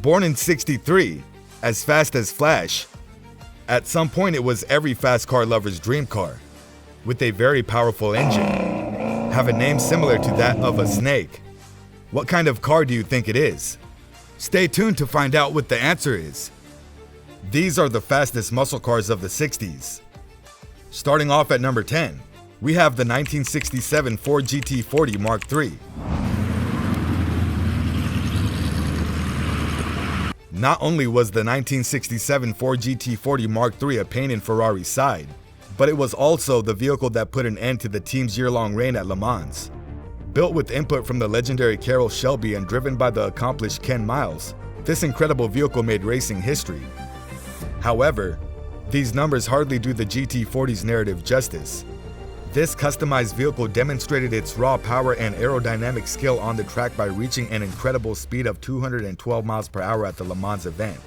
Born in '63, as fast as Flash, at some point it was every fast car lover's dream car. With a very powerful engine, have a name similar to that of a snake. What kind of car do you think it is? Stay tuned to find out what the answer is. These are the fastest muscle cars of the 60s. Starting off at number 10, we have the 1967 Ford GT40 Mark III. Not only was the 1967 Ford GT40 Mark III a pain in Ferrari's side, but it was also the vehicle that put an end to the team's year-long reign at Le Mans. Built with input from the legendary Carroll Shelby and driven by the accomplished Ken Miles, this incredible vehicle made racing history. However, these numbers hardly do the GT40's narrative justice. This customized vehicle demonstrated its raw power and aerodynamic skill on the track by reaching an incredible speed of 212 miles per hour at the Le Mans event.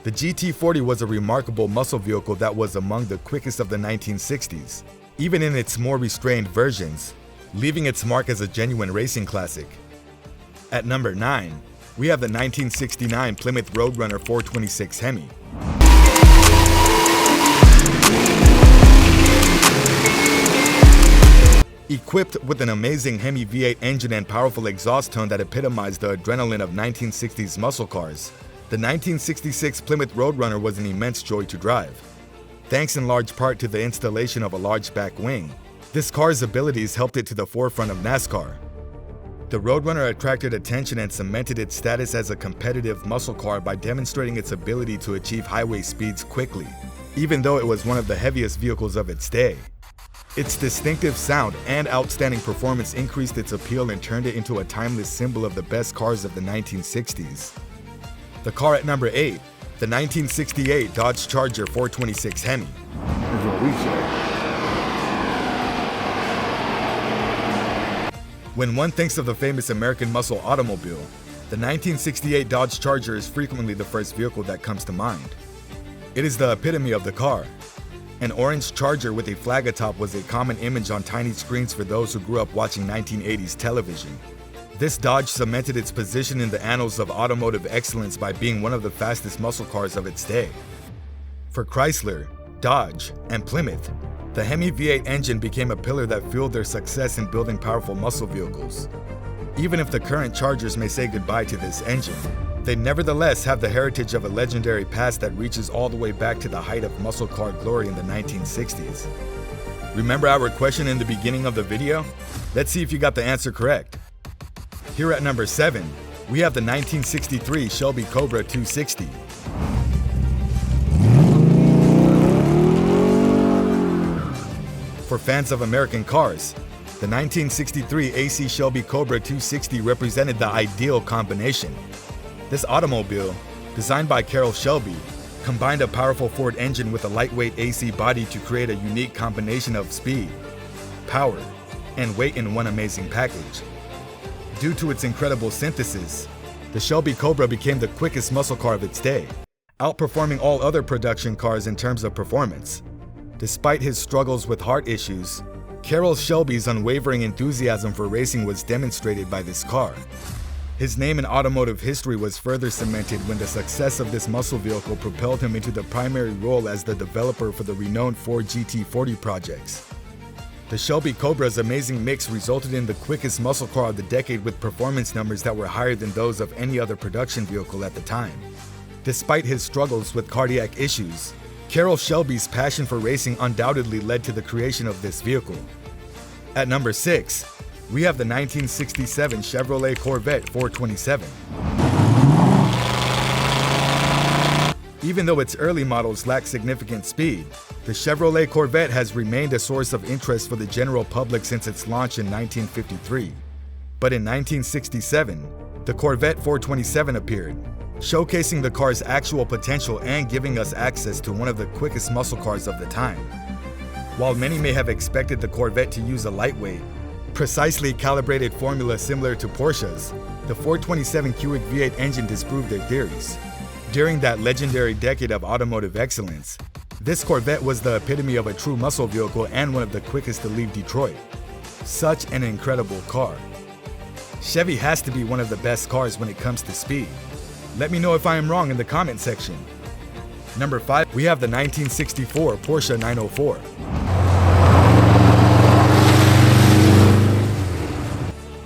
The GT40 was a remarkable muscle vehicle that was among the quickest of the 1960s, even in its more restrained versions, leaving its mark as a genuine racing classic. At number 9, we have the 1969 Plymouth Roadrunner 426 Hemi. Equipped with an amazing Hemi V8 engine and powerful exhaust tone that epitomized the adrenaline of 1960s muscle cars, the 1966 Plymouth Roadrunner was an immense joy to drive. Thanks in large part to the installation of a large back wing, this car's abilities helped it to the forefront of NASCAR. The Roadrunner attracted attention and cemented its status as a competitive muscle car by demonstrating its ability to achieve highway speeds quickly, even though it was one of the heaviest vehicles of its day. Its distinctive sound and outstanding performance increased its appeal and turned it into a timeless symbol of the best cars of the 1960s. The car at number 8, the 1968 Dodge Charger 426 Hemi. That's what we say. When one thinks of the famous American muscle automobile, the 1968 Dodge Charger is frequently the first vehicle that comes to mind. It is the epitome of the car. An orange Charger with a flag atop was a common image on tiny screens for those who grew up watching 1980s television. This Dodge cemented its position in the annals of automotive excellence by being one of the fastest muscle cars of its day. For Chrysler, Dodge, and Plymouth, the Hemi V8 engine became a pillar that fueled their success in building powerful muscle vehicles. Even if the current Chargers may say goodbye to this engine, they nevertheless have the heritage of a legendary past that reaches all the way back to the height of muscle car glory in the 1960s. Remember our question in the beginning of the video? Let's see if you got the answer correct. Here at number 7, we have the 1963 Shelby Cobra 260. For fans of American cars, the 1963 AC Shelby Cobra 260 represented the ideal combination. This automobile, designed by Carroll Shelby, combined a powerful Ford engine with a lightweight AC body to create a unique combination of speed, power, and weight in one amazing package. Due to its incredible synthesis, the Shelby Cobra became the quickest muscle car of its day, outperforming all other production cars in terms of performance. Despite his struggles with heart issues, Carroll Shelby's unwavering enthusiasm for racing was demonstrated by this car. His name in automotive history was further cemented when the success of this muscle vehicle propelled him into the primary role as the developer for the renowned Ford GT40 projects. The Shelby Cobra's amazing mix resulted in the quickest muscle car of the decade with performance numbers that were higher than those of any other production vehicle at the time. Despite his struggles with cardiac issues, Carroll Shelby's passion for racing undoubtedly led to the creation of this vehicle. At number 6, we have the 1967 Chevrolet Corvette 427. Even though its early models lacked significant speed, the Chevrolet Corvette has remained a source of interest for the general public since its launch in 1953. But in 1967, the Corvette 427 appeared, showcasing the car's actual potential and giving us access to one of the quickest muscle cars of the time. While many may have expected the Corvette to use a lightweight, precisely calibrated formula similar to Porsche's, the 427 Cubic V8 engine disproved their theories. During that legendary decade of automotive excellence, this Corvette was the epitome of a true muscle vehicle and one of the quickest to leave Detroit. Such an incredible car. Chevy has to be one of the best cars when it comes to speed. Let me know if I am wrong in the comment section. Number 5, we have the 1964 Porsche 904.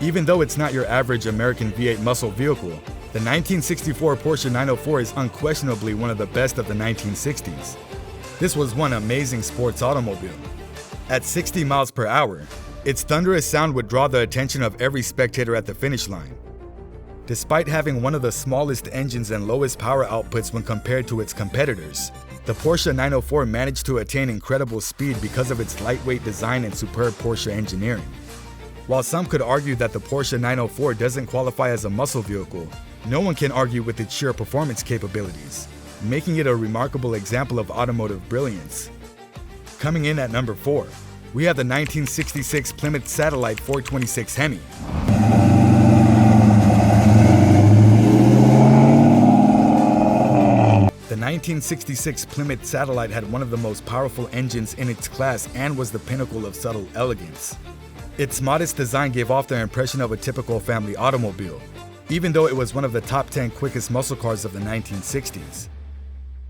Even though it's not your average American V8 muscle vehicle, the 1964 Porsche 904 is unquestionably one of the best of the 1960s. This was one amazing sports automobile. At 60 miles per hour, its thunderous sound would draw the attention of every spectator at the finish line. Despite having one of the smallest engines and lowest power outputs when compared to its competitors, the Porsche 904 managed to attain incredible speed because of its lightweight design and superb Porsche engineering. While some could argue that the Porsche 904 doesn't qualify as a muscle vehicle, no one can argue with its sheer performance capabilities, making it a remarkable example of automotive brilliance. Coming in at number 4, we have the 1966 Plymouth Satellite 426 Hemi. The 1966 Plymouth Satellite had one of the most powerful engines in its class and was the pinnacle of subtle elegance. Its modest design gave off the impression of a typical family automobile, even though it was one of the top 10 quickest muscle cars of the 1960s.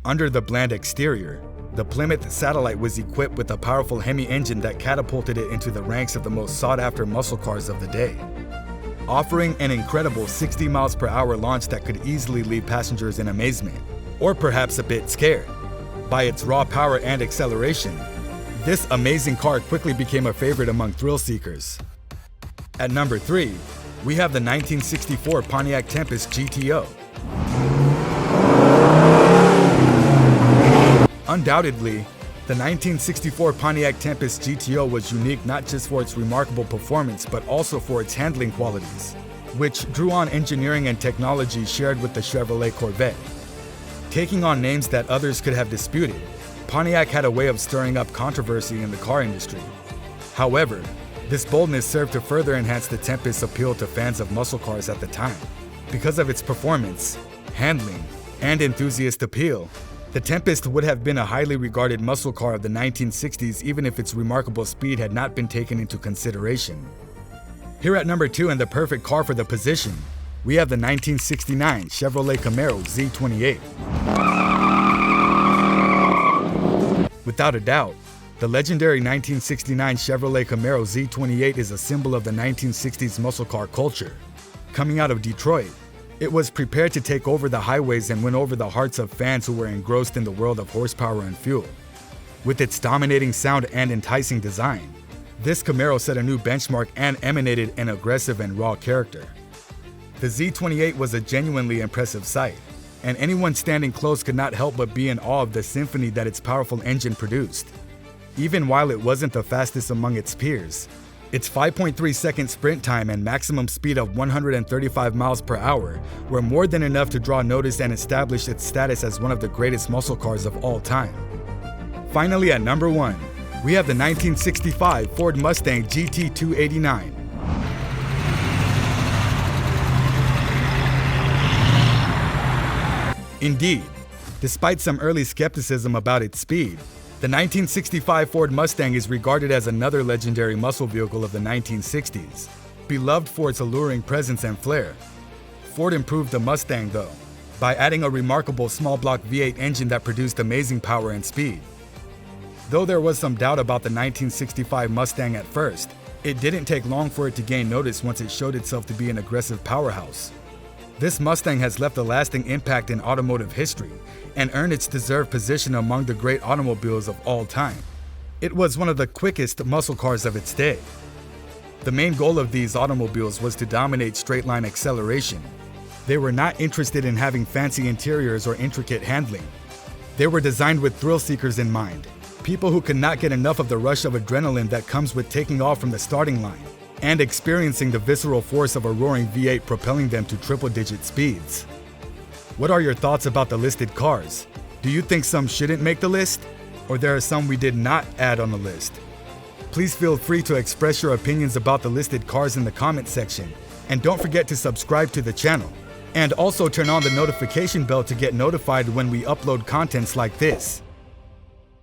Under the bland exterior, the Plymouth Satellite was equipped with a powerful Hemi engine that catapulted it into the ranks of the most sought-after muscle cars of the day, offering an incredible 60 miles per hour launch that could easily leave passengers in amazement, or perhaps a bit scared. By its raw power and acceleration, this amazing car quickly became a favorite among thrill seekers. At number 3, we have the 1964 Pontiac Tempest GTO. Undoubtedly, the 1964 Pontiac Tempest GTO was unique not just for its remarkable performance but also for its handling qualities, which drew on engineering and technology shared with the Chevrolet Corvette. Taking on names that others could have disputed, Pontiac had a way of stirring up controversy in the car industry. However, this boldness served to further enhance the Tempest's appeal to fans of muscle cars at the time. Because of its performance, handling, and enthusiast appeal, the Tempest would have been a highly regarded muscle car of the 1960s even if its remarkable speed had not been taken into consideration. Here at number 2 and the perfect car for the position, we have the 1969 Chevrolet Camaro Z28. Without a doubt, the legendary 1969 Chevrolet Camaro Z28 is a symbol of the 1960s muscle car culture. Coming out of Detroit, it was prepared to take over the highways and win over the hearts of fans who were engrossed in the world of horsepower and fuel. With its dominating sound and enticing design, this Camaro set a new benchmark and emanated an aggressive and raw character. The Z28 was a genuinely impressive sight, and anyone standing close could not help but be in awe of the symphony that its powerful engine produced. Even while it wasn't the fastest among its peers, its 5.3-second sprint time and maximum speed of 135 miles per hour were more than enough to draw notice and establish its status as one of the greatest muscle cars of all time. Finally, at number 1, we have the 1965 Ford Mustang GT 289. Indeed, despite some early skepticism about its speed, the 1965 Ford Mustang is regarded as another legendary muscle vehicle of the 1960s, beloved for its alluring presence and flair. Ford improved the Mustang, though, by adding a remarkable small-block V8 engine that produced amazing power and speed. Though there was some doubt about the 1965 Mustang at first, it didn't take long for it to gain notice once it showed itself to be an aggressive powerhouse. This Mustang has left a lasting impact in automotive history and earned its deserved position among the great automobiles of all time. It was one of the quickest muscle cars of its day. The main goal of these automobiles was to dominate straight-line acceleration. They were not interested in having fancy interiors or intricate handling. They were designed with thrill seekers in mind, people who could not get enough of the rush of adrenaline that comes with taking off from the starting line and experiencing the visceral force of a roaring V8 propelling them to triple-digit speeds. What are your thoughts about the listed cars? Do you think some shouldn't make the list? Or there are some we did not add on the list? Please feel free to express your opinions about the listed cars in the comment section, and don't forget to subscribe to the channel. And also turn on the notification bell to get notified when we upload contents like this.